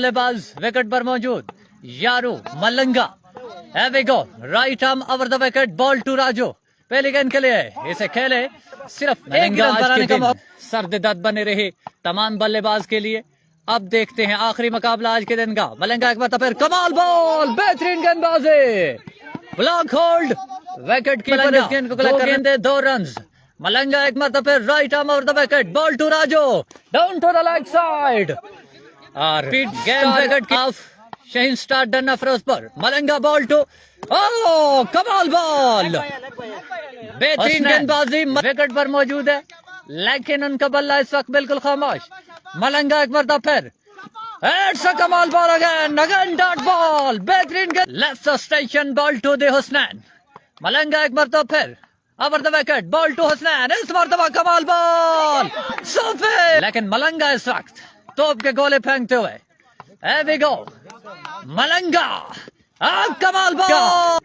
बल्लेबाज विकेट पर मौजूद, यारू मलंगा। Here we go, right arm over the wicket, ball to Raju. पहली गेंद के लिए इसे खेले, सिर्फ एक रन बनाने का मौका। सर्द बने रहे तमाम बल्लेबाज के लिए। अब देखते हैं आखिरी मुकाबला आज के दिन का। मलंगा एक बार फिर कमाल बॉल, बेहतरीन गेंदबाजी, ब्लॉक होल्ड, विकेट कीपर इस गेंद को कलेक्ट कर लेते, 2 रन। मलंगा एक बार फिर right arm over the wicket, ball to Raju, down to the leg side और गेंद विकेट की ऑफ। शहीन स्टार डन अफरोज पर, मलंगा बॉल टू, ओ कमाल बॉल, बेहतरीन गेंदबाजी, विकेट पर मौजूद है लेकिन उनका बल्ला इस वक्त बिल्कुल खामोश। मलंगा एक बार फिर, इट्स अ कमाल बॉल अगेन डॉट बॉल, बेहतरीन गेंद, left station ball to the Husnain. Malanga एक बार फिर over the wicket, ball to Husnain, इस मरतबा कमाल बॉल, सोफे, लेकिन मलंगा इस वक्त तोप के गोले फेंकते हुए। Here we go, मलंगा, कमाल बॉल।